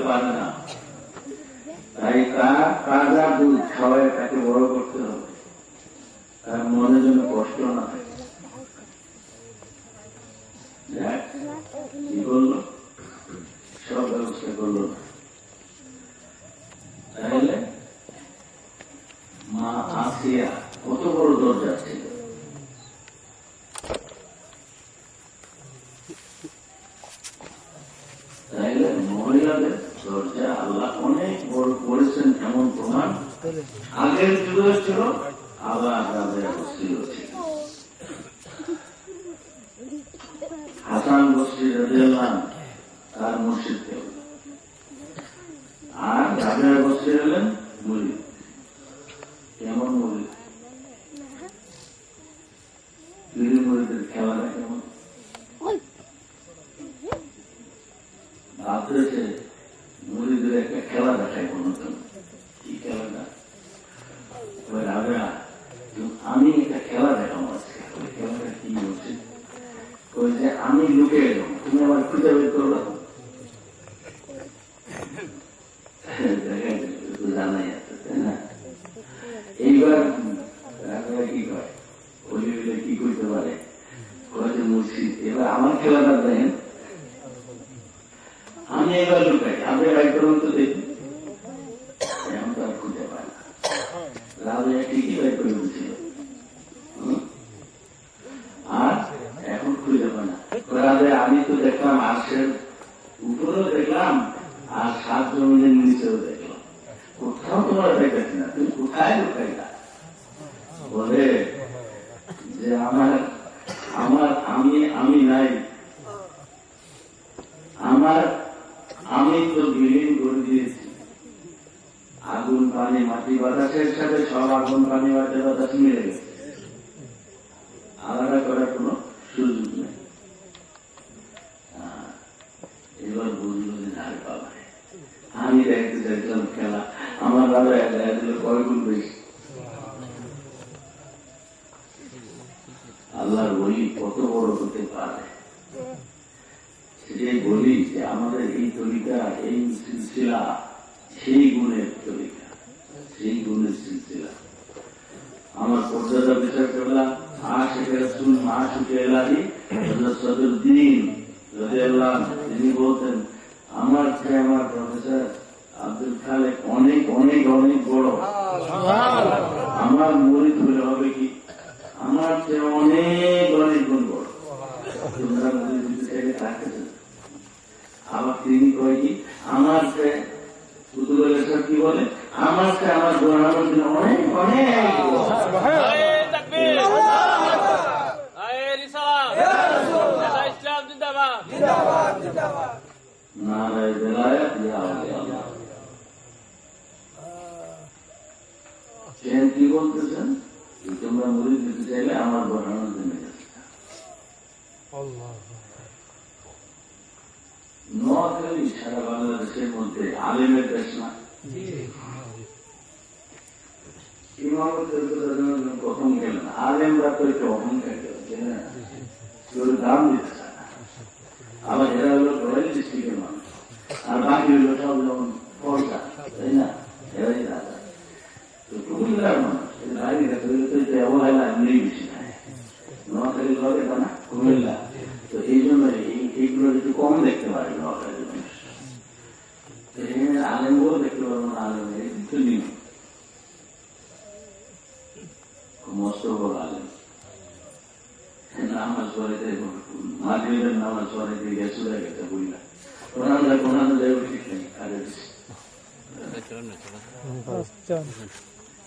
পারে না, তাই তার তাজা দুধ খাওয়ায় তাকে বড় করতে হবে, তার মনে যেন কষ্ট না থাকে। কি করলো? সব ব্যবস্থা করলো না। তাহলে মা আসিয়া কত বড় দরজা ছিল। তাইলে মহিলাদের দরজা আল্লাহ অনেক বড় করেছেন, এমন প্রমাণ আগের যুগে ছিল, আবার রাবেয়া বস্তিও ছিল। হাসান বস্তি রাদিয়াল্লাহু আনহু তার মুর্শিদ ছিল, আর রাবেয়া বস্তি হলেন মুরিদ। কেমন মুরিদ? পীর মুরিদের খেলাটা কেমন? ভাবতেছে মুরিদের একটা খেলা দেখায় কোন, কি খেলাটা? রাবেয়া আমি একটা খেলা দেখাবো আজকে। ওই খেলাটা কি হচ্ছে? ওই যে আমি লুকে এলাম, তুমি আমার খুঁজে বের করো, জানাই আছে, তাই না? এইবার রাবেয়া কি করে? বলি কি করতে পারে? মুর্শিদ এবার আমার খেলাটা দেখেন, আমি এবার লুকাই, আপনি রায় করুন তো দেখি। এখন তো আর খুঁজে পায় না। রাবেয়া ঠিকই রায় করে দিচ্ছিল, আর এখন খুঁজে পায় না। রাবেয়া আমি তো দেখলাম আর্শের উপরেও দেখলাম, আর 7 জমিনের নিচেও দেখলাম, কোথাও তোমার দেখাচ্ছি না, তুমি কোথায় লুকাইলা? বলে যে আমার আমার আমি নাই, আমি তো বিলীন করে দিয়েছি আগুন পানি মাটি বাতাসের সাথে, সব আগুন পানি মাটি বাতাস মিলে গেছে, আলাদা করার কোন সুযোগ নেই। এবার বুঝলো যে না বাবা, আমি দেখতে চাইছিলাম খেলা, আমার দাদা দেখা দিল কয় গুণ বেশি। আল্লাহর বলি কত বড় হতে পারে, সেটাই বলি যে আমাদের এই তরিকা, এই সিলসিলা সেই গুণের তরিকা, সেই গুণের সিলসিলা। আমার পর্যাদা বিচার করলাম আশিকের রাসূল মাশুকে ইলাহি হযরত সদরুদ্দীন রাদিয়াল্লাহু আনহু, তিনি বলতেন আমার চেয়ে আমার প্রফেসর আব্দুল খালেক অনেক অনেক অনেক বড়, আমার মুরিদ হলে হবে কি আমার চেয়ে অনেক অনেক গুণ বড়। তোমরা মুরিদ হতে চাইলে তাকে, আবার তিনি কয় কি আমার চেয়ে কি বলে, আমার চেয়ে আমার প্রধানমন্ত্রী অনেক অনেক নারায়ে বেলায়েত ইয়া আল্লাহ। কি বলতেছেন? তোমরা মুরিদ দিতে চাইলে আমার প্রধানমন্ত্রী নেই। নোয়াখালী সারা বাংলাদেশের মধ্যে আলেমের দেশ না, প্রথম গেলেন আলেমরা তো একটু অহংকার গেলেন, দাম দিতে চায় না। আবার এরা হলো রয়্যাল ডিস্ট্রিক্টের মানুষ, আর বাকি হলো সব যেমন ফলকা, তাই না? এরাই রাজা। তো কুমিল্লার মানুষ বাইরে অবহেলা এমনি বেশি নাই, নোয়াখালী ঘরে তা না কুমিল্লা, তো এই জন্য এইগুলো একটু কম দেখতে পারে নোয়াখালীর মানুষ। এখানে আলেমগুলো দেখতে পারবো না, আলেমের কিছু দিন মস্ত বড় আলেম নামাজ পড়াইতে, মাগরিবের নামাজ পড়াইতে গেছে গেছে বুঝলা, কোরআন যায় ঠিক নেই, কাজে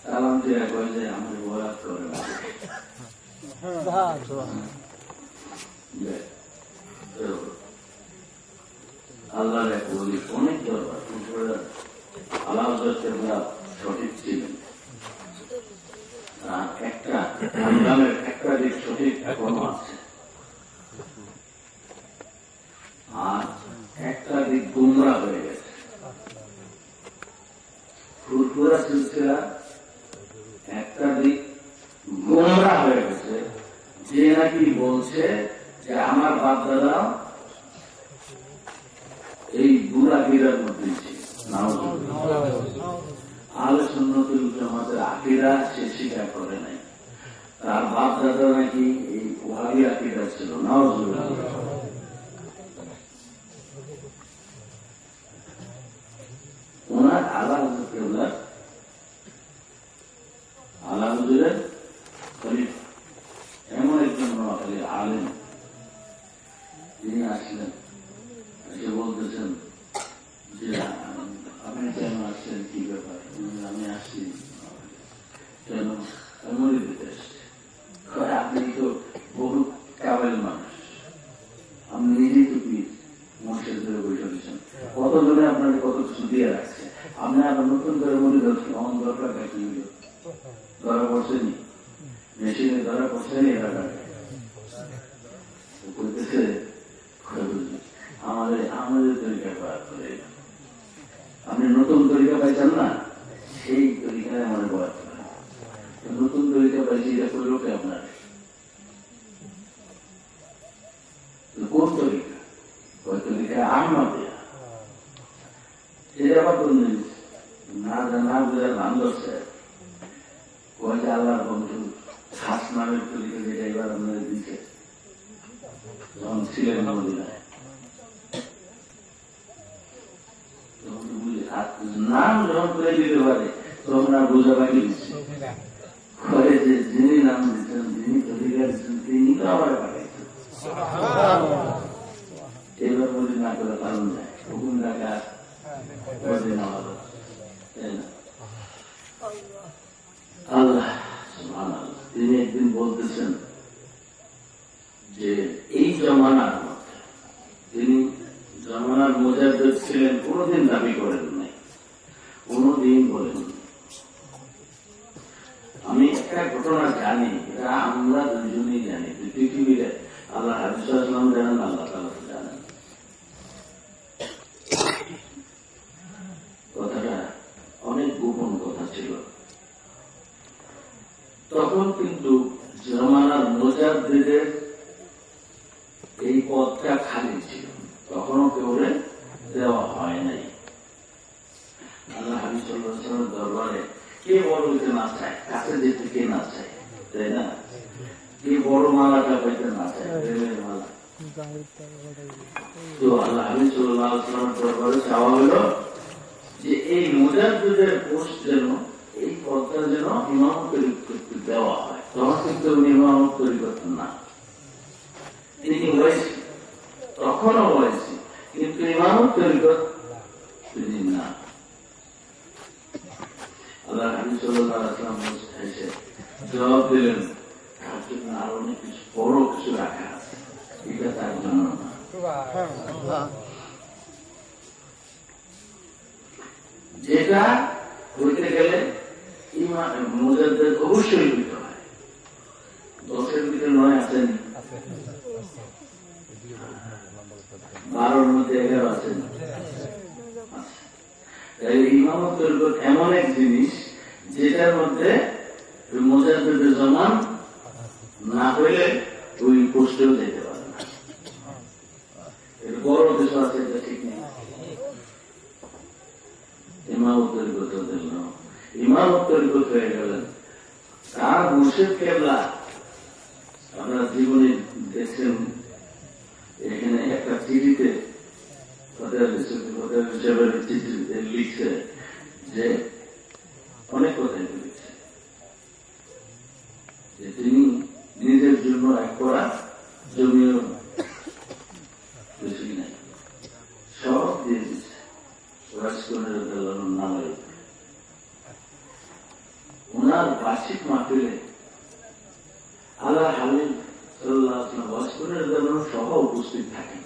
সালাম দিয়ে কয় যে আমাদের বরাত করে আল্লাহর এক বলি অনেক দরবার, আল্লাহ সঠিক ছিলেন, একটা দিক সঠিক এখনো আছে, আর একটা দিক গুমরা হয়ে গেছে। ফুরফুরা সিলসিলা একটা দিক গুমরা হয়ে গেছে, যে নাকি বলছে যে আমার বাপ দাদা এই বুড়া গিরার মধ্যে ছিল, আহলে সুন্নাত ওয়াল জামাতের আকীদা সে স্বীকার করে নাই। তার বাপ দাদা নাকি এই ওয়াহাবি আকীদা ছিল। নাউজুবিল্লাহ। ওনার আলা হুজুরের খলিফা এমন একজন নোয়াখালীর আলেম, তিনি আসলেন, এসে বলতেছেন যে আপনি কেন আসছেন, কি ব্যাপার? আমি আসছি কেন? মরি দিতে আসছি। আপনি তো বহু কাবেল মানুষ, আপনি নিজেই তো পীর, মসজিদ ধরে বসে দিচ্ছেন, কতজনে আপনাকে কত কিছু দিয়ে রাখছে, আপনি আবার নতুন করে মরি ধরছেন, অন দরকার কি হইল? ধরা পড়ছেনি, মেশিনে ধরা পড়ছেনি, এলাকায় করতেছে আমাদের তরিকা প্রয়োগ করে। আপনি নতুন তরিকা পাইছেন না, সেই তরিকায় আমাদের প্রয়োগ করেন। নতুন তরিকা পাইছি, এটা করলো কে আপনার? কোন তরিকা? ওই তরিকা আহমদিয়া। এটা আবার কোন জিনিস না বোঝার নাম ধরছে। ওই যে আল্লাহর বন্ধু খাস নামের তরিকা, যেটা এবার আপনাদের দিচ্ছে যখন ছিলেন মদিনায়, নাম যখন করে দিতে পারে তখন আর বোঝা পাইনি দিচ্ছে। যে যিনি নাম দিচ্ছেন, যিনি তরিকা দিচ্ছেন, তিনি তো আবার পাঠাইছেন। এবার বলি না করে কারণ নাই, হুকুম টাকা আল্লাহ তিনি একদিন বলতেছেন যে এই জমানার মধ্যে তিনি জমানার মুজাদ্দিদ ছিলেন, কোনদিন দাবি করেন নাই, কোনদিন বলেন। আমি একটা ঘটনা জানি, এটা আমরা দুজনেই জানি, পৃথিবীতে আল্লাহ হাবিব সাল্লাল্লাহু আলাইহি ওয়াসাল্লাম জানেন, আল্লাহ তাআলা জানেন। কথাটা অনেক গোপন কথা ছিল। তখন কিন্তু জমানার মুজাদ্দিদের এই পদটা খালি ছিল, তখনও কেউ দেওয়া হয় নাই। আল্লাহ হাবিব সাল্লাল্লাহু আলাইহি ওয়াসাল্লামের দরবারে কে বড় হইতে না চায়, কাছে যেতে কে না চায়, তাই না? কে বড় মালাটা পাইতে না চায়, প্রেমের মালা। তো আল্লাহ হাবিব সাল্লাল্লাহু আলাইহি ওয়াসাল্লামের দরবারে চাওয়া হলো যে এই মুজাদ্দিদের পোস্ট যেন, এই পদটা যেন ইমামত তৈরি করতে দেওয়া হয়। তখন কিন্তু উনি ইমামত তৈরি করতেন না, তিনি হয়েছি, তখনও হয়েছি, কিন্তু ইমামত তৈরি করতেন না। আল্লাহ হাবিব সাল্লাল্লাহু আলাইহি ওয়াসাল্লাম এসে জবাব দিলেন, তার জন্য আরো অনেক কিছু বড় কিছু রাখা আছে, এটা তার জন্য না। যেটা হইতে গেলে মুজাদ্দিদ অবশ্যই হইতে হয়, 10-এর ভিতরে 9 আসেনি, 12-র মধ্যে 11 আসেনি। ইমামত তরিকত এমন এক জিনিস যেটার মধ্যে মুজাদ্দিদের জমান না হইলে ওই পোস্টেও যেতে পারে না। এর বড় কিছু আছে, এটা ঠিক নেই। ইমামত তরিকত দিল, ইমামত তরিকত হয়ে গেলেন তার মুর্শিদ কেবলা। আপনারা জীবনে দেখছেন, এখানে একটা চিঠিতে লিখছে যে অনেক কথাই লিখছে যে তিনি নিজের জন্য এক করা জমিও কিছুই নাই, সব দিয়ে দিচ্ছে নামে। ওনার বার্ষিক মাহফিলে আল্লাহ হাবিব সাল্লাল্লাহু আলাইহি ওয়াসাল্লাম ওয়াসকুনের জন্য সহ উপস্থিত থাকেন।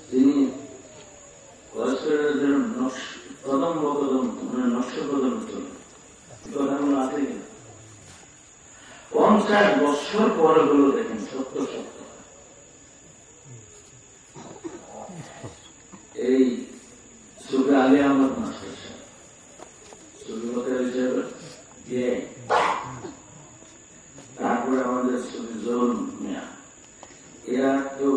তিনি কদম বকদম মানে নকশ কদম চলে, কথাগুলো আছে কিনা? 50 বছর পরে হলো দেখেন, সত্য সত্য এই সুফি আলী আহমদ মাস্টার সাহেব, সুফি বকের হিসেবে দিয়ে, তারপরে আমাদের সুফি জোহর মিয়া, এরা তো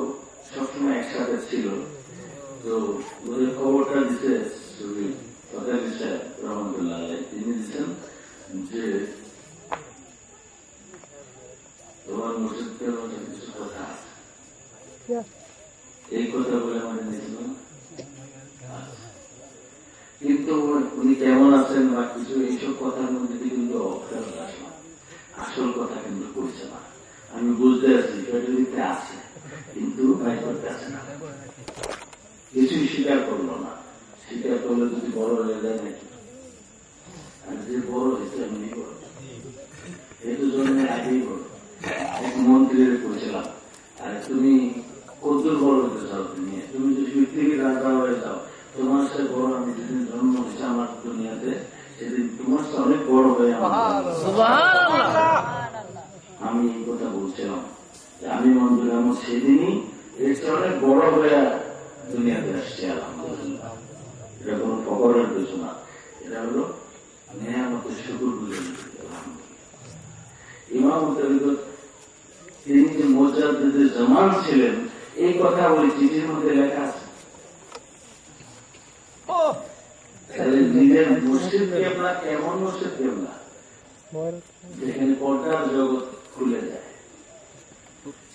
রহমতুল্লাহ তিনি দিচ্ছেন যে তোমার মসজিদকে কিছু কথা আছে, এই কথা বলে আমাদের দিয়েছিল। কিন্তু উনি কেমন আছেন বা কিছু এইসব কথার মধ্যে কিন্তু আসল কথা কিন্তু করছে না। আমি বুঝতে আছি ফ্যাক্টরিতে আছে, কিন্তু ভাই করতে আছে না, কিছুই স্বীকার করলো না। স্বীকার করলে যদি বড় হয়ে যায় নাকি, আর যে বড় হয়েছে এমনি বড়, এই জন্য আগেই বড়। এক মন্ত্রীর করেছিলাম, আর তুমি কদ্দুর বড় হতে চাও, তুমি যদি পৃথিবীর রাজা হয়ে যাও, তোমার সাথে বড় আমি যেদিন জন্ম হয়েছে আমার দুনিয়াতে, সেদিন তোমার সাথে অনেক বড় হয়ে আমি এই কথা বলছিলাম যে আমি মন্দির আমার সেদিনই এর চেয়ে অনেক বড় হয়ে দুনিয়াতে আসছে। আলহামদুলিল্লাহ, এটা কোন ফকরের কিছু না, এটা হলো নেয়ামতের শুকর বুঝে। ইমাম তিনি যে মুজাদ্দিদে জামান ছিলেন, এই কথা ওই চিঠির মধ্যে লেখা আছে। তাহলে নিজের মসজিদ কেবলা এমন মসজিদ কেবলা যেখানে পর্দার জগৎ খুলে যায়,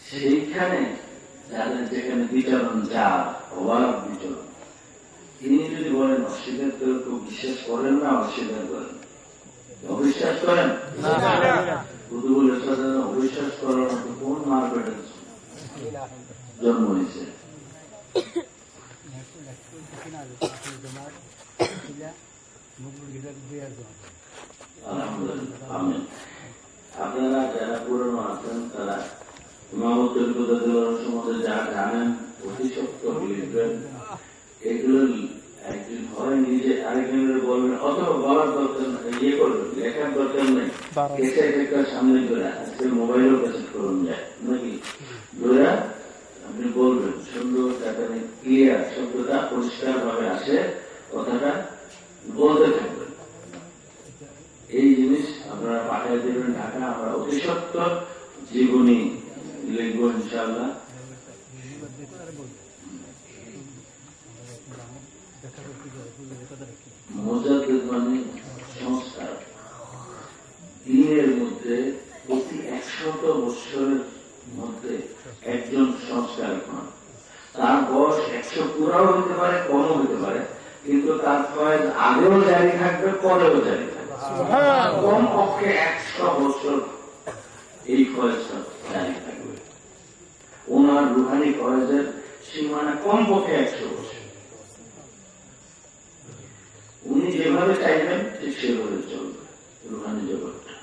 সেইখানে যাদের যেখানে বিচরণ যার অবাধ বিচরণ, তিনি যদি বলেন অস্বীকার করে কেউ বিশ্বাস করেন না, অস্বীকার করেন, অবিশ্বাস করেন অবিশ্বাস করার মতো কোন মার্কেটের জন্ম হয়েছে? আপনারা যারা পুরনো আছেন তারা ইমামতের সম্বন্ধে যা জানেন অতি সত্য লিখবেন, এগুলো একদিন হয় নিজে আরেকজনের বলবেন, অথবা বলার দরকার ইয়ে করবেন, লেখার দরকার নেই, একটা সামনে ধরে আজকে মোবাইলও কাছে করুন যায় নাকি, ধরে আপনি বলবেন সুন্দর, ক্লিয়ার শব্দটা পরিষ্কার ভাবে আসে, কথাটা বলতে থাকবেন। এই জিনিস আপনারা পাঠিয়ে দেবেন ঢাকা, আমরা অতি সত্য জীবনী লিখবো ইনশাআল্লাহ। মুজাদ্দিদ মানে সংস্কার, দিনের মধ্যে প্রতি 100 বছরের মধ্যে একজন সংস্কার হন। তার বয়স 100 পুরাও হতে পারে, কমও হতে পারে, কিন্তু তার ফয়েজ আগেও জারি থাকবে, পরেও জারি থাকবে। কম পক্ষে 100 বছর এই ফয়েজটা জারি থাকবে। ওনার রুহানি ফয়েজের সীমানা কম পক্ষে 100 বছর। উনি যেভাবে চাইবেন ঠিক সেভাবে চলবে রুহানি জগৎটা।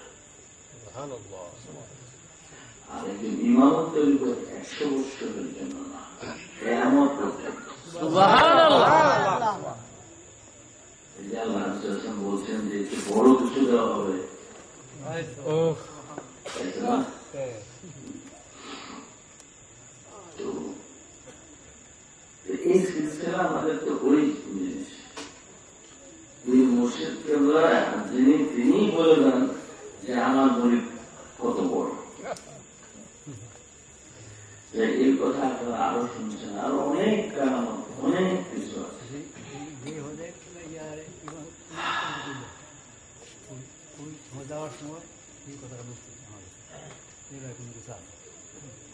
আর একজন ইমামত তৈরি করে 100 বছরের জন্য না, কিয়ামত পর্যন্ত। বলছেন যে একটু বড় কিছু দেওয়া হবে, এই সিলসিলা আমাদের তো ওই জিনিস। মুর্শিদ কেবলা তিনি বলে দেন যে আমার গরিব কত বড়, এই কথা আপনারা আরো শুনছেন, আরো অনেক কারণ, অনেক কিছু আছে। যাওয়ার সময় এই কথাটা বুঝতে আমাদের কোনো কিছু আছে,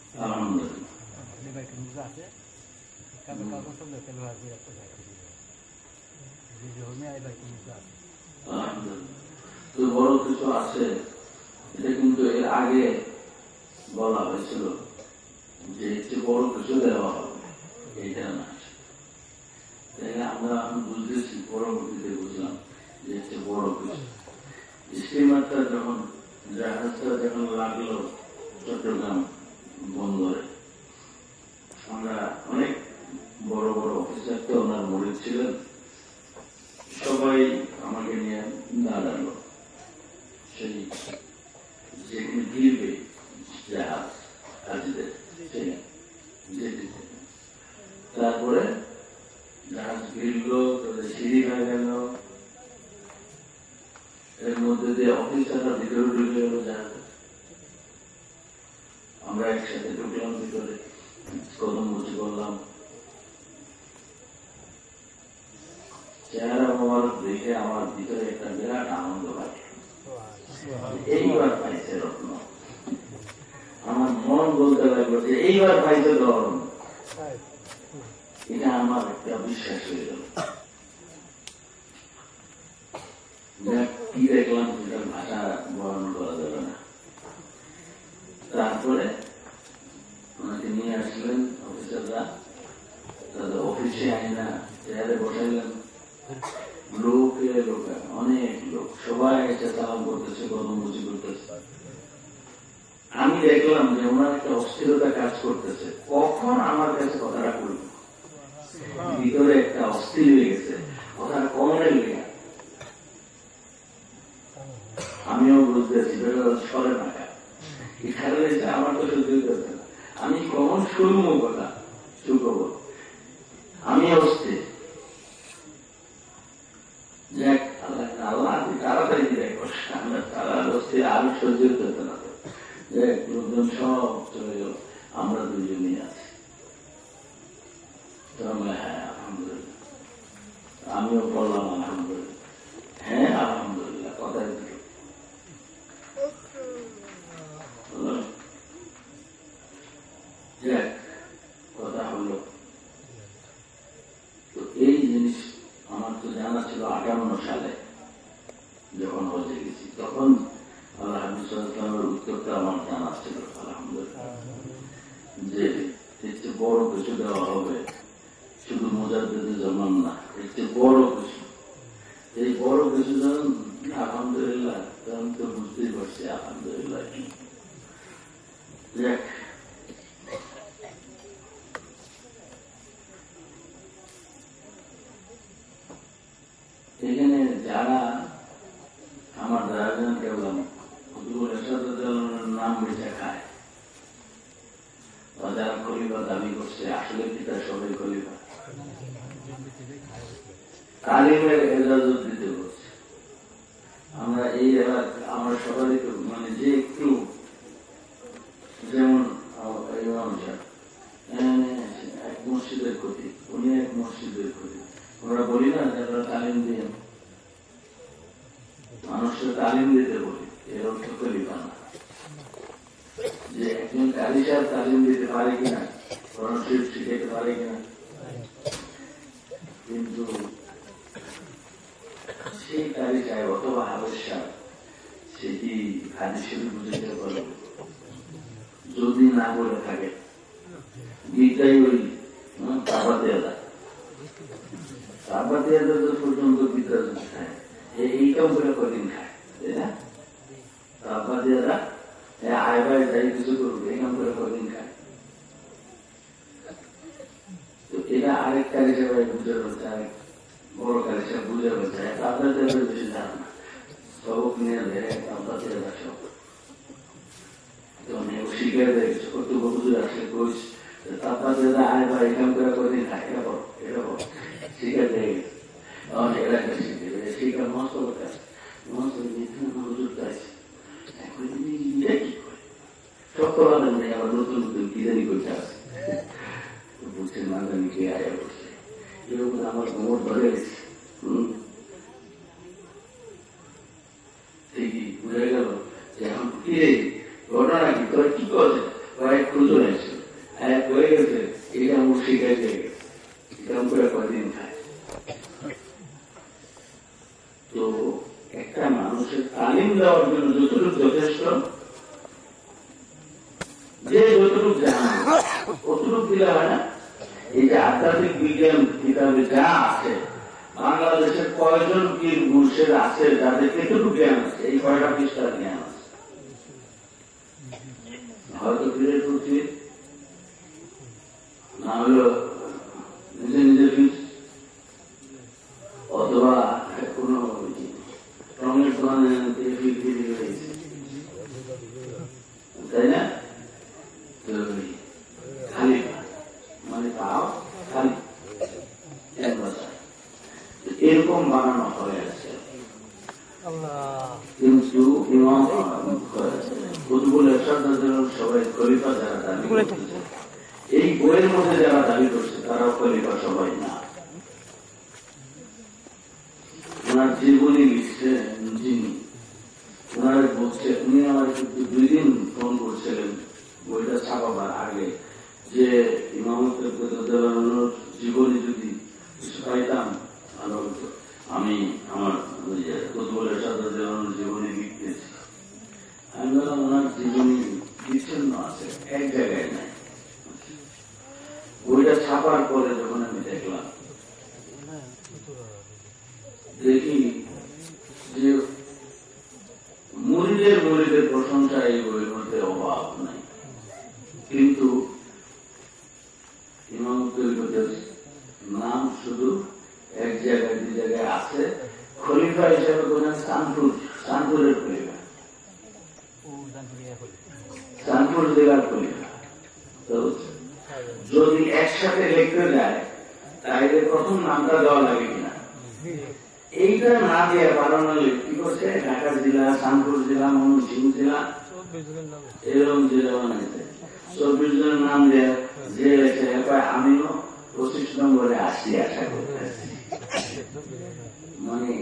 কোনো কিছু আছে, কাগজ সব দেখতে বড় কিছু আছে। এটা কিন্তু এর আগে বলা হয়েছিল যে একটু বড় কিছু দেওয়া হবে, এইটা না। আমরা এখন বুঝতেছি, পরবর্তীতে বুঝলাম যে একটু বড় কিছু। স্টিমারটা যখন, জাহাজটা যখন লাগলো চট্টগ্রাম বন্দরে, আমরা অনেক বড় বড় অফিসার তো ওনার মরিদ ছিলেন, সবাই আমাকে নিয়ে দাঁড়ালো সেই যেখানে গিরবে জাহাজ হাজিদের, তারপরে জাহাজ গিরল, সিঁড়ি হয়ে গেল, এর মধ্যে দিয়ে অফিসাররা ভিতরে ঢুকে গেল জাহাজে। আমরা একসাথে ঢুকলাম ভিতরে, কদম মুচি করলাম। চেহারা মোবারক দেখে আমার ভিতরে একটা বিরাট আনন্দ লাগে। এইবার পাইছে রত্ন, আমার মন বলতে লাগলো যে এইবার পাইছে ধরন। এটা আমার একটা বিশ্বাস হয়ে গেল। কি দেখলাম সেটার ভাষা বর্ণনা করা যাবে না। তারপরে ওনাকে নিয়ে আসলেন অফিসাররা, তাদের অফিসে আইনা চেয়ারে বসাইলেন। লোকে লোকে অনেক লোক সবাই এসে সালাম করতেছে, কদমবুঝি করতেছে। আমি দেখলাম যে ওনার একটা অস্থিরতা কাজ করতেছে, কখন আমার কাছে কথাটা করব, ভিতরে একটা অস্থির হয়ে গেছে, কথাটা কমনের লেগে। আমিও বুঝতেছি সরে থাকা এখানে আমার তো সহ্য করতে না, আমি কখন শুনবো কথা সুখবর, আমি অস্থির। যাক আল্লাহ আল্লাহ তাড়াতাড়ি দিলে আমরা তারা অস্থির, আমি সহ্য করতে না। লোকজন সব চলে গেল, আমরা দুজনই আছি। হ্যাঁ আলহামদুলিল্লাহ, আমিও বললাম আলহামদুলিল্লাহ, হ্যাঁ আলহামদুলিল্লাহ, কথাই দিল। কথা হলো তো এই জিনিস আমার তো জানা ছিল 58 সালে যখন হজে গেছি, তখন আল্লাহ হাবিব সাল্লাল্লাহু আলাইহি ওয়াসাল্লামের উত্তরটা আমার জানা ছিল আলহামদুলিল্লাহ, যে এর চেয়ে বড় কিছু দেওয়া হবে, শুধু মুজাদ্দিদের জমান না, এর চেয়ে বড় কিছু। এই বড় কিছু যখন আলহামদুলিল্লাহ, তখন তো বুঝতেই পারছি আলহামদুলিল্লাহ কি। এখানে যারা আমার দাদাজান কেবলাম নাম বেঁচে খায় বা যারা খলিফা দাবি করছে, আসলে কি তার সবাই খলিফা? তালিমের এজাজত দিতে বলছে। আমরা এই এলাকা আমরা সবাই তো মানে যে একটু যেমন এক মসজিদের ক্ষতি, উনি এক মসজিদের ক্ষতি, আমরা বলি না যারা তালিম দিয়ে মানুষের তালিম দিতে বলি, এর অর্থ খলিফা না। যে একজন কারি সাহেব তালিম দিতে পারে কিনা, কোরআন শরীফ শিখাইতে পারে কিনা, কিন্তু সেই কারি সাহেব অথবা হাফেজ সাহেব সেটি হাদিস শরীফ বুঝাইতে পারে, যদি না বলে থাকে গীতাই ওই তাবা দেয়া যায়, তাবা দেয়া পর্যন্ত গীতা খায়, এই কাম করে কদিন খায়, তাই না? তাবা দেয়া আয় ভাই যাই কিছু করবে, এই কাম করে কদিন খায়। তো এটা আরেক কারি সাহেব বুঝে পারছে, আরেক বড় কারি সাহেব বুঝে পারছে, তাবা দেওয়ার বেশি জান না, সবক নিয়ে দেয় তাবা দেওয়া সব শিখে দেয়। কত বুঝে আসলে কইস তাবা দেওয়া আয় ভাই কাম করে কদিন খায়, এটা বড় এটা বড় শিখে দেয় গেছে। এরা শিখে দেয়, শিখে মস্ত কথা মস্ত হুজুর চাইছে কি করে সব করা নেই, আবার নতুন নতুন কি জানি করতে আসে, বুঝছেন না জানি কে আয়া করছে, এরকম আমার কোমর ধরে গেছে। ঠিকই বুঝে গেল যে এখন কি ঘটনা কি তোর কি করছে, কয়েক খুঁজো আছে এক হয়ে গেছে, এটা আমার শিখাইতে গেছে, এরকম করে কয়দিন খায়। তো একটা মানুষের তালিম দেওয়ার জন্য যতটুকু যথেষ্ট, যে যতটুকু জানা অতটুকু দিলে হয় না। এই যে আধ্যাত্মিক বিজ্ঞান কিতাবে যা আছে, বাংলাদেশের কয়জন পীর মুর্শিদ আছে যাদের কতটুকু জ্ঞান আছে, এই কয়টা পৃষ্ঠার জ্ঞান আছে। হয়তো পীরের প্রতি না হলো নিজে নিজের পীর, অথবা কোন রঙের দোকানে হয়েছে, তাই না? খালি মানে তাও খালি এক বছর এরকম বানানো হয়ে আছে। কিন্তু ইমাম কুতুবুল ইরশাদ সবাই খলিফা যারা দাবি করছে, এই বইয়ের মধ্যে যারা দাবি করছে তারাও খলিফা সবাই না। লিখছেন যিনি, ওনারা বলছে, উনি আমার 2 দিন ফোন করছিলেন বইটা ছাপাবার আগে, যে ইমামতের জীবনে যদি কিছু পাইতাম ভালো হতো। আমি আমার কুতুবুল সাদা জীবনী লিখতেছি। আমি বললাম ওনার জীবনী বিচ্ছিন্ন আছে, এক জায়গায় নাই। বইটা ছাপার পরে যখন আমি দেখলাম, দেখি যে মুরিদের প্রশংসা এই বইয়ের মধ্যে অভাব নাই, কিন্তু ইমাম তরিকতের নাম শুধু এক জায়গায় 2 জায়গায় আছে। খলিফা হিসেবে বলেন সানপুরের খলিফা, সানপুর জেলার খলিফা। যদি একসাথে লিখতে যায় তাহলে প্রথম নামটা দেওয়া লাগে কিনা, এইটা না দিয়ে বাড়ানো কি করছে, ঢাকা জেলা, সানপুর জেলা, ময়মনসিংহ জেলা, এরকম জেলা বানাইছে। 24 জনের নাম দেয় যে আমিও 25 নম্বরে আসি আশা করতেছি। মানে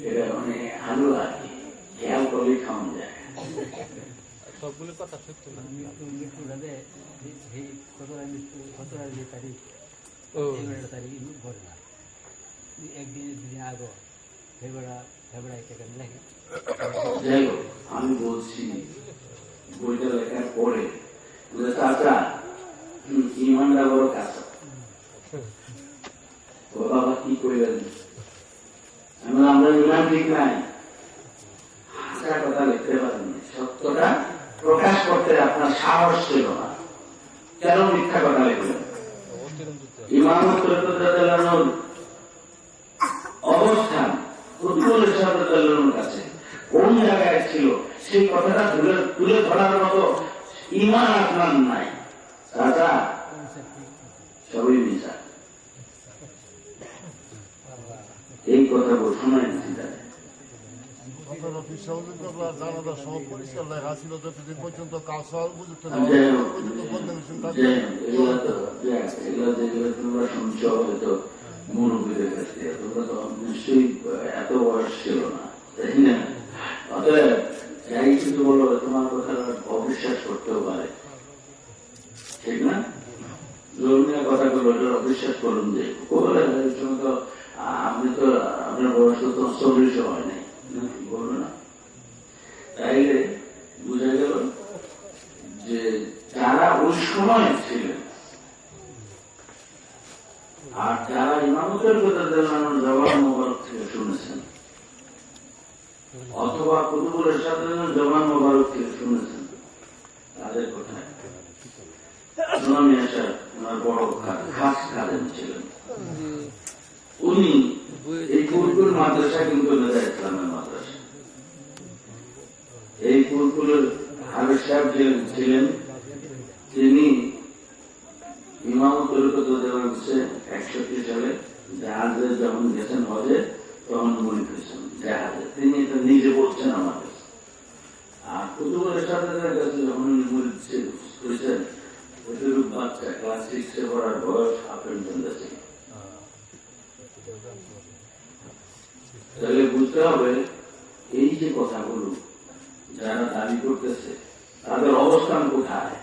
এটা মানে আলু আর কি খেয়াল করলে খাওয়া যায়। সবগুলো কথা সত্য না। আমি বলছি বইটা লেখার পরে চাচা ইমানটা বড় কাছে, ও বাবা কি করলেন, আমরা ইমান ঠিক নাই, হাসা কথা লিখতে পারেননি, সত্যটা প্রকাশ করতে আপনার সাহস ছিল না, কেন মিথ্যা কথা লিখলেন? ইমামত অবস্থান কুতুবুল সাদাতের কাছে কোন জায়গায় ছিল, সেই কথাটা তুলে ধরার মতো ইমান আপনার নাই। চাচা সবই মিশা, এই কথা শোনায় মুরব্বীদের কাছ থেকে। তোমরা তো নিশ্চয়ই এত বয়স ছিল না, তাই না? অতএব যাই কিন্তু বলো, তোমার কথা অবিশ্বাস করতেও পারে, ঠিক না? ধর্মীয় কথাগুলো অবিশ্বাস করুন যে তো আপনি তো আপনার বয়স তো 40 হয় নাই, বলবো না? তাইলে বোঝা গেল যে যারা ওই সময় ছিলেন আর যারা ইমামতের কথা জবান মোবারক থেকে শুনেছেন, অথবা কুতুবুলের সাথে জবান মোবারক থেকে শুনেছেন, তাদের কোথায় সুনামি আসার ওনার বড় খাস খাদেম ছিলেন। উনি এই কুলকুল মাদ্রাসা কিন্তু বেদা ইসলামের মাদ্রাসা, এই কুলকুলের হাবিব সাহেব ছিলেন, তিনি ইমাম তরিকত দেওয়া হচ্ছে 61 সালে জাহাজে যখন গেছেন হজে, তখন মরিদ হয়েছেন জাহাজে। তিনি এটা নিজে বলছেন আমাদের। আর কুতুবুল সাদাতের কাছে যখন উনি মরিদ হয়েছেন, ওইরূপ বাচ্চা ক্লাস 6-এ পড়ার বয়স আপনার জন্য ছিল। তাহলে বুঝতে হবে এই যে কথাগুলো যারা দাবি করতেছে তাদের অবস্থান কোথায়,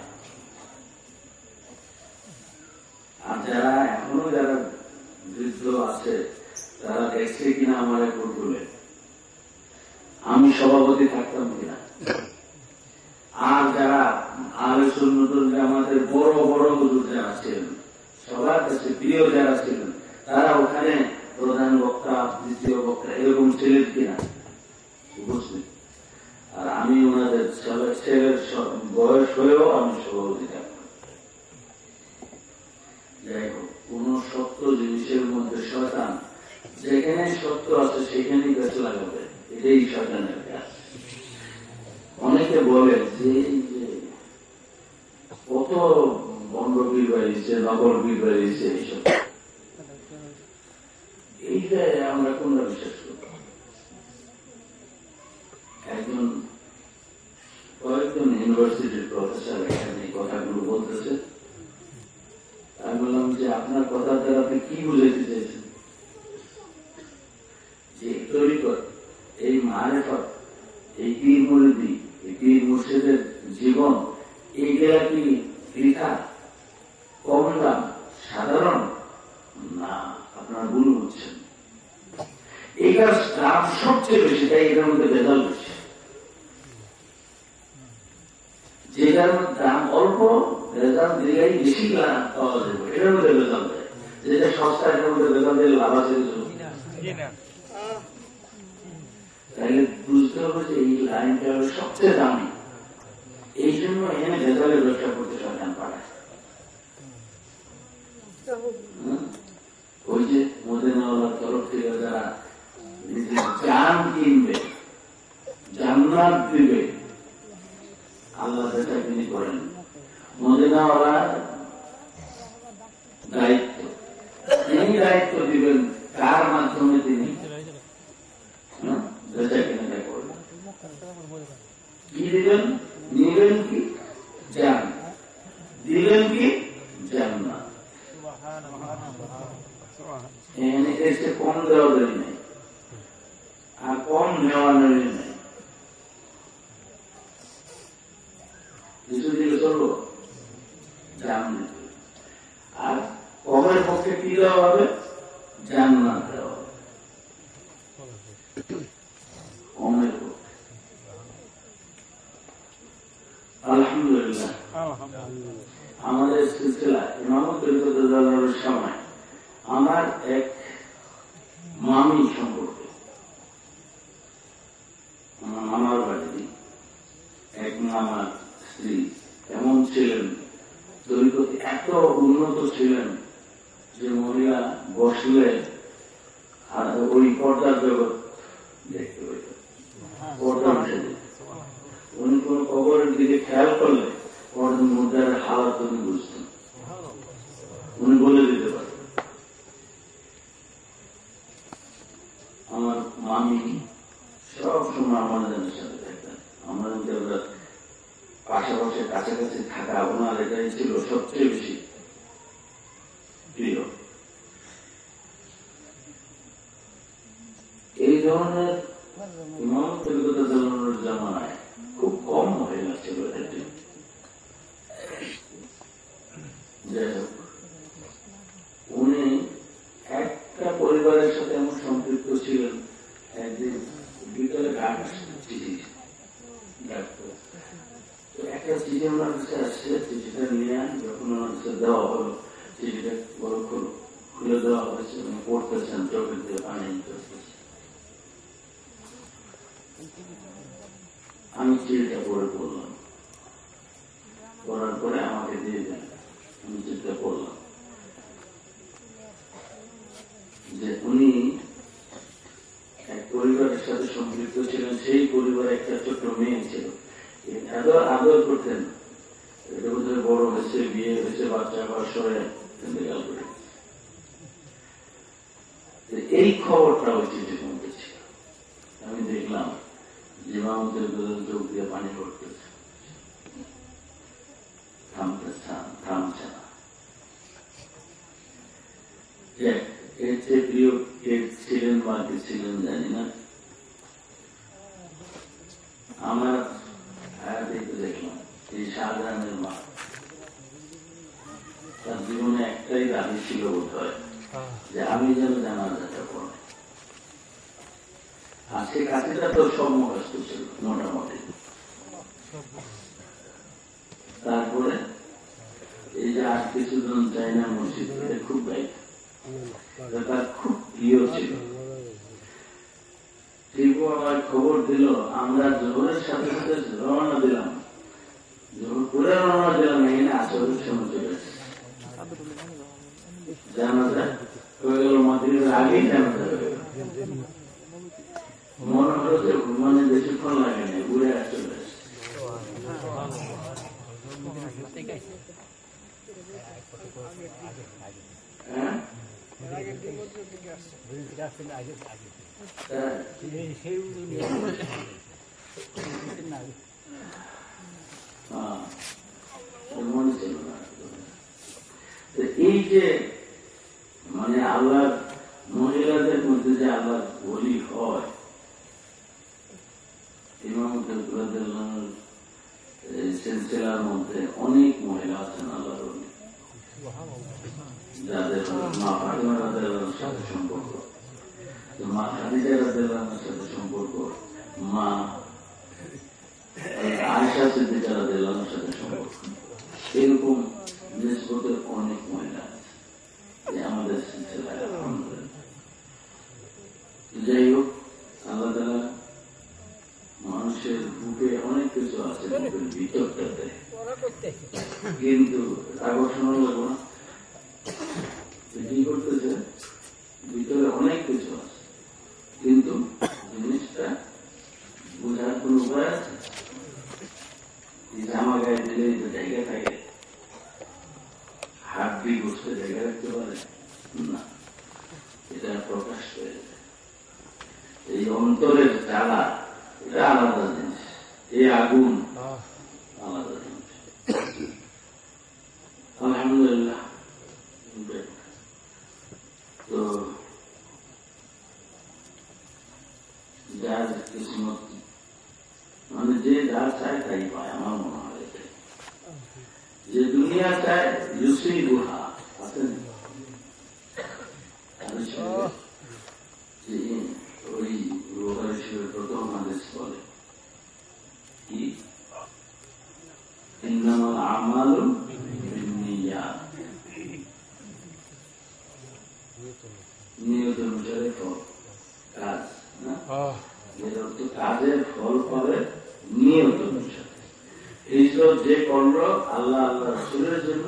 আর যারা এখনো যারা বৃদ্ধ আছে তারা দেখছে কিনা আমার কুলকুলে আমি সভাপতি থাকতাম কিনা, আর যারা আহলে সুন্নাত ওয়াল জামাতের বড় বড় হুজুর যারা ছিলেন, সবার কাছে প্রিয় যারা ছিলেন, তারা ওখানে প্রধান বক্তা, দ্বিতীয় বক্তা এরকম ছিলেন কিনা উপস্থিত। আর আমি ওনাদের ছেলের বয়স হলেও আমি সভাপতি থাকতাম। যাই হোক, কোন সত্য জিনিসের মধ্যে শয়তান যেখানে সত্য আছে সেখানেই গাছ লাগাবে, এটাই শয়তানের কাজ। অনেকে বলে যে কত বন্ড বীর বাড়িয়েছে, নগর বীর বাড়িয়েছে, এইসব এইটাই আমরা কোনটা বিশ্বাস করব? কয়েকজন ইউনিভার্সিটির প্রফেসর এখানে কথাগুলো বলতেছে। আমি বললাম যে আপনার কথা দ্বারা আপনি কি বুঝাইতে চাইছেন? যে তরিকত মারেফত, এই পীর মুরিদি, এই পীর মুর্শিদের জীবন, এইগুলা কি বৃথা, কম দাম, সাধারণ না? আপনারা ভুল বুঝছেন। এইটার দাম সবচেয়ে বেশি, তাই এটার মধ্যে ভেজাল বেশি। যেটার দাম অল্প, ভেজাল দিলেই বেশি পাওয়া যাবে, এটার মধ্যে ভেজাল দেয়। যেটা সস্তা, এটার মধ্যে ভেজাল দিলে লাভ আছে। তাইলে বুঝতে হবে যে এই লাইনটা হলো সবচেয়ে দামি, এই জন্য এখানে ভেজালের ব্যবসা করতে শয়তান পাঠায়। ওই যে মদিনাওয়ালার তরফ থেকে যারা জান কিনবে, জান্নাত দিবে, আল্লাহ যেটা তিনি করেন, মদিনাওয়ালার দায়িত্ব, তিনি দায়িত্ব দিবেন কার মাধ্যমে তিনি বেচা কেনাটা করবেন। কি দিবেন? নিবেন কি? জান। দিবেন কি? জান্নাত। এখানে এসে কম দেওয়া দেরি নেই, আর কম নেওয়া নেই নেই। কিছু দিলে চলবো, জান দিতে। আর কমের পক্ষে কি দেওয়া হবে? জান্নাত দেওয়া হবে কমের পক্ষে। আলহামদুলিল্লাহ, আমাদের সিলসিলা ইমামতের সময় আমার এক মামি সম্পর্কে, আমার মামার বাড়ি এক মামার স্ত্রী এমন ছিলেন, তরিকতে এত উন্নত ছিলেন যে মহিলা বসলে আর ওই পর্দার জগৎ দেখতে পেত, পর্দা উঠে যেত। উনি কোন কবরের দিকে খেয়াল করলে পর্দার মধ্যে হালাত উনি বুঝতেন, উনি বলে দিতে পারেন। আমার মামি সব সময় আমাদের সাথে থাকতেন, আমাদের পাশাপাশি কাছাকাছি থাকা ওনার এটাই ছিল সবচেয়ে বেশি প্রিয়। এই ধরনের ইমামতের কথা জানানোর জামানায় খুব কম মহিলা ছিল। যাই হোক, উনি একটা পরিবারের সাথে এমন সম্পৃক্ত ছিলেন, একদিন বিকালে গান চিঠি ডাক্তার, তো একটা চিঠি ওনার কাছে আসছে, চিঠিটা নিয়ে যখন ওনার কাছে দেওয়া হলো, চিঠিটা বড় খুলে দেওয়া হয়েছে, উনি পড়তেছেন, চোখের দিয়ে পানি করতেছে। আমি চিঠিটা পড়ে পড়লাম, পড়ার পরে আমাকে দিয়ে দেন, আমি চিঠিটা পড়লাম যে উনি এক পরিবারের সাথে সম্পৃক্ত ছিলেন, সেই পরিবারে একটা ছোট্ট মেয়ে ছিল, এত আদর করতেন, এটা বোধহয় বড় হয়েছে, বিয়ে হয়েছে, বাচ্চা বয়সে ইন্তেকাল করে। এই খবরটা ওই চিঠির মধ্যে ছিল। আমি দেখলাম যে মামুদের চোখ দিয়ে পানি পড়তেছে, থামছে না। এর চেয়ে প্রিয় কে ছিলেন বা কে ছিলেন জানি না। আমার হায়াতে দেখলাম এই শাহজাহানের মা, তার জীবনে একটাই দাবি ছিল বোধ হয় যে আমি যেন জানাজাটা পড়ে। আর সে কাছেটা তো সব মুখস্থ ছিল মোটামুটি। তারপরে এই যে আর কিছুজন চাইনা মসজিদ খুব দায়িত্ব, তার খুব প্রিয় ছিল। টিপু আমার খবর দিল, আমরা জোহরের সাথে সাথে রওনা দিলাম, জোহর করে রওনা দিলাম, এখানে আসরের সময় চলে এসেছে, জানাজা হয়ে গেল, মাতৃর আগেই জানাজা হয়ে গেল। মনে হলো যে মানে বেশিক্ষণ লাগে না, ঘুরে চলে এসেছে। হ্যাঁ, এই যে মানে আল্লাহর মহিলাদের মধ্যে যে আল্লাহ বলি হয়, ইমাম রাদিয়াল্লাহু সিলসিলার মধ্যে অনেক মহিলা আছেন আল্লাহর ওলি, যাদের মা ফাতিমা রাদিয়াল্লাহুর সাথে সম্পর্ক, মা খাদিজা রাদিয়াল্লাহুর সাথে সম্পর্ক, মা আয়েশা সিদ্দিকা রাদিয়াল্লাহুর সাথে সম্পর্ক, এরকম নিসবতের অনেক মহিলা আছে আমাদের সিলসিলায়। আলহামদুলিল্লাহ। যাই হোক, আল্লাহ তাআলা মানুষের বুকে অনেক কিছু আছে, বুকের ভিতরটাতে, কিন্তু আকর্ষণ লাগবো না কি করতেছে, ভিতরে অনেক কিছু আছে, কিন্তু জিনিসটা বোঝার কোন উপায় আছে? জামা গায়ে দিলে জায়গা থাকে, হাত দিয়ে বসতে জায়গা রাখতে পারে না, এটা প্রকাশ হয়ে যায়। এই অন্তরের জ্বালা এটা আলাদা জিনিস, এই আগুন আলাদা জিনিস। আলহামদুলিল্লাহ। তো যার কিসমত, মানে যে যা চায় তাই পায়, আমার মনে হয় এটাই। যে দুনিয়া চায় ইউসি গুহা আছেন, ওই বুখারী শরীফের প্রথম হাদিস বলে কি, ইন্নামাল আমালু বিন্নিয়াত, নিয়ত অনুসারে ফল, কাজ না, এর অর্থ কাজের ফল পাবে নিয়ত অনুসারে। হিজরত যে করলো আল্লাহ আল্লাহ রাসূলের জন্য,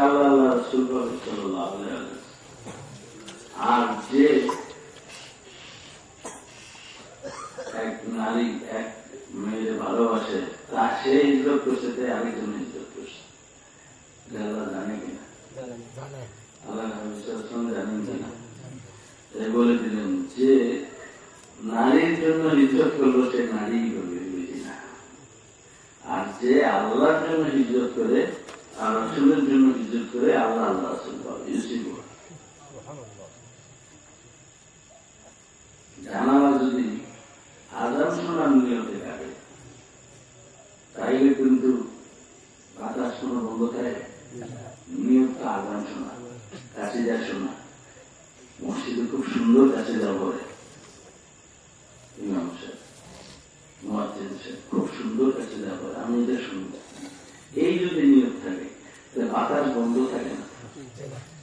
আল্লাহ আল্লাহ রাসূল পাবে সাল্লাল্লাহু আলাইহি ওয়াসাল্লাম। আর যে এক নারী এক মেয়ের ভালোবাসে, তা সে হিজরত করছে, তাই আরেকজন হিজরত করছে। আল্লাহ জানে কিনা, আল্লাহ জানেন কিনা, তাই বলে দিলেন যে নারীর জন্য হিজরত করলো সে নারী করবে, বুঝি না। আর যে আল্লাহর জন্য হিজরত করে আর রাসূলের জন্য হিজরত করে, আল্লাহ আল্লাহ রাসূল পাবে। জানালা যদি আযান শোনার নিয়তে কাটে, তাইলে কিন্তু বাতাস শোনা বন্ধ থাকে, নিয়ত আযান শোনা, কাছে যা শোনা। মসজিদে খুব সুন্দর কাছে যা বলে ইমাম সাহেব, মুয়াজ্জিন সাহেব, খুব সুন্দর কাছে যা বলে, আমি এটা শুনবো। এই যদি নিয়ত থাকে তাহলে বাতাস বন্ধ থাকে না।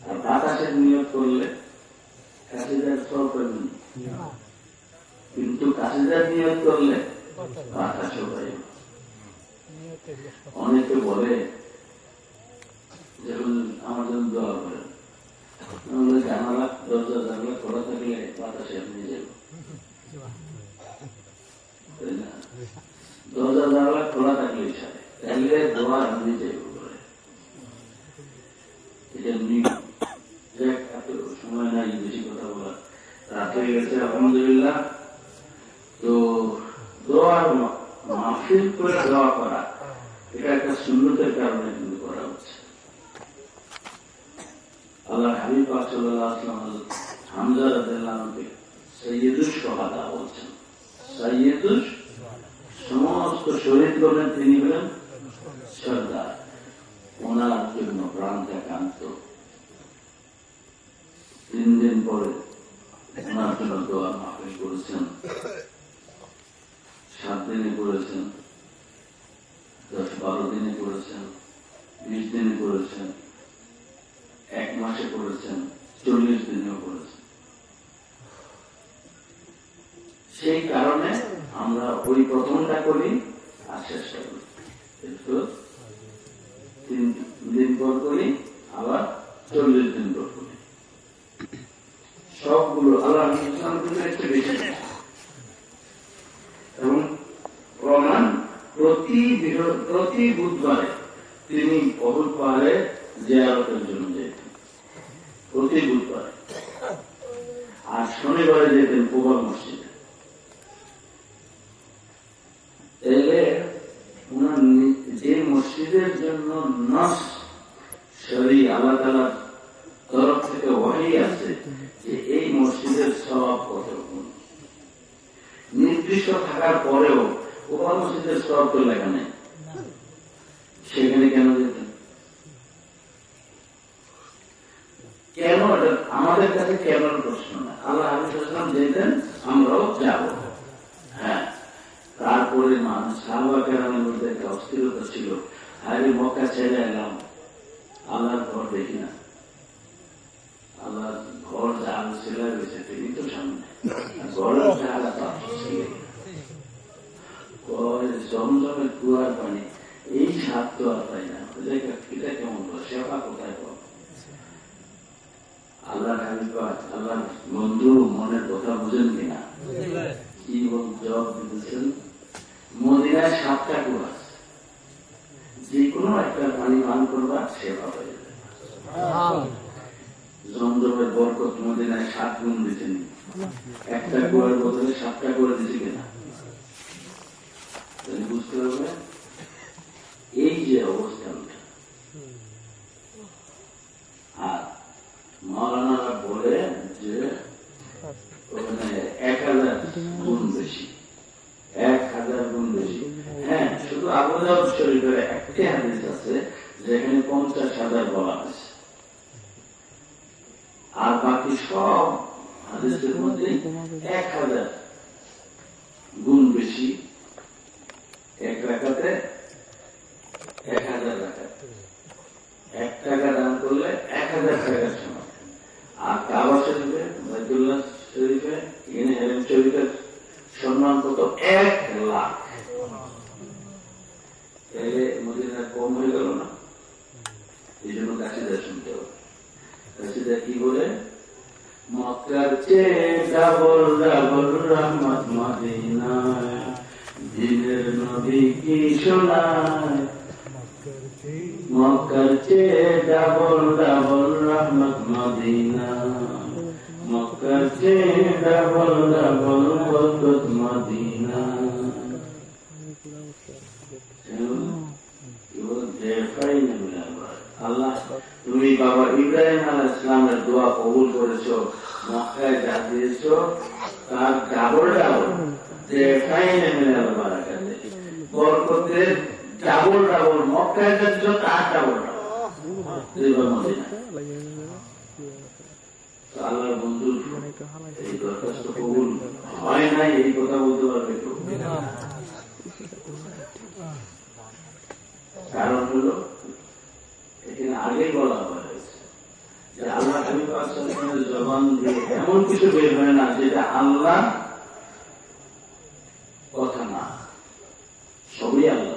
আর বাতাসের নিয়ত করলে কাছে যার সব পাবেন, কিন্তু কাছে যার নিয়ত করলে বাতাসও পাইবে। অনেকে বলে যেমন আমার জন্য দোয়া করেন, জানালা দরজা জানলা খোলা থাকলে বাতাসে আপনি যাবেন, দরজা জানলা খোলা থাকলে তাহলে দোয়া আপনি যাইব বলে, এটা নিয়ম। এত সময় নাই বেশি কথা বলা, রাত হয়ে গেছে আলহামদুলিল্লাহ। তো দোয়ার মাহফিল করে দোয়া করা, এটা একটা সুন্নতের কারণে কিন্তু করা হচ্ছে। আল্লাহ হাবিব পাক সাল্লাল্লাহু আলাইহি ওয়াসাল্লাম হামজা রাদিয়াল্লাহু আনহু সাইয়্যিদুশ শুহাদা বলছেন, সাইয়্যিদুশ, সমস্ত শহীদগণের তিনি হলেন সর্দার। ওনার জন্য প্রাণ ত্যাগান্ত। 3 দিন পরে ওনার জন্য দোয়া মাহফিল করেছেন, 7 দিনে করেছেন, 10-12 দিনে করেছেন, 20 দিনে করেছেন, 1 মাসে করেছেন, 40 দিনেও করেছেন। সেই কারণে আমরা ওই প্রথমটা করি আর শেষটা করি, 3 দিন পর করি, আবার 40 দিন পর করি। সবগুলো আল্লাহ একটু বেশি, এবং প্রমাণ প্রতি বুধবারে তিনি অহুদ পাহাড়ে জিয়ারতের জন্য যেতেন, প্রতি বুধবারে। আর শনিবারে যেতেন কুবা মসজিদে। এলে ওনার যে মসজিদের জন্য নস শরী আল্লাহ তাআলার তরফ থেকে ওহী আছে যে এই মসজিদের সওয়াব কত গুণ, নির্দিষ্ট উদ্দেশ্য থাকার পরেও কোপা মসজিদের স্তর তো লেখা নেই, সেখানে কেন যেতেন? কেন? এটা আমাদের কাছে কেমন প্রশ্ন না। আল্লাহ হাবিব যেতেন, আমরাও যাব। হ্যাঁ, তারপরে সাহাবা কেরামের মধ্যে একটা অস্থিরতা ছিল, আরে মক্কা ছেড়ে এলাম, আল্লাহর ঘর দেখি না, আল্লাহর ঘর যা ছেলে রয়েছে তিনি তো সামনে, ঘরের চেহারা তো জমজমের কুয়ার পানি, এই স্বাদ তো আর পাই না। এটা কেমন সেবা কোথায় পাবো? আল্লাহ আল্লাহ বন্ধু মনের কথা বুঝেন কিনা? কি জবাব দিতেছেন? মদিনায় 7টা কুয়া, যে কোনো একটা পানি পান করবা সেবা পাই যাবে। জমজমের বরকত মদিনায় 7 গুণ দিচ্ছেন, একটা কুয়ার বদলে 7টা করে দিচ্ছে কিনা বুঝতে হবে। এই যে অবস্থানটা, আর মাওলানারা বলে যে ওখানে 1000 গুণ বেশি, 1000 গুণ বেশি। হ্যাঁ, শুধু আবু দাউদ শরীফের একটি হাদিস আছে যেখানে 50,000 বলা হয়েছে, আর বাকি সব হাদিসের মধ্যে 1000 গুণ বেশি। 1 রাকাতে 1000 রাকাত, 1 টাকা দান করলে 1000 টাকার সমান। আর কাবা শরীফে, বাইতুল্লাহ শরীফে, এখানে হেরেম শরীফের সম্মান কত? 1 লাখ। এলে মদিনার কম হয়ে গেল না? এই জন্য কাশিদা শুনতে হবে। কাশিদা কি বলে? মক্কার চেয়ে ডাবল ডাবল রহমত মদিনায়, দিনের নবী কি শোনায়। মক্কার চেয়ে ডাবল ডাবল রহমত মদিনা, মক্কার চেয়ে ডাবল ডাবল বরকত মদিনা। আল্লাহ, তুমি বাবা ইব্রাহিম আলাইহিস সালামের দোয়া কবুল করেছ, মক্কায় যা দিয়েছ তার ডাবল ডাবল দেখাইনে মিলাল বারাকাতে, বরকতের ডাবল ডাবল মক্কায় যা দিয়েছ তার ডাবল ডাবল মদিনা। আল্লাহর বন্ধুর এই দরখাস্ত কবুল হয় নাই, এই কথা বলতে পারবে কেউ? কারণ হলো এখানে আগেই বলা হয়েছে যে আল্লাহ জবান দিয়ে এমন কিছু বের হয় না যেটা আল্লাহ কথা না, সবই আল্লাহ।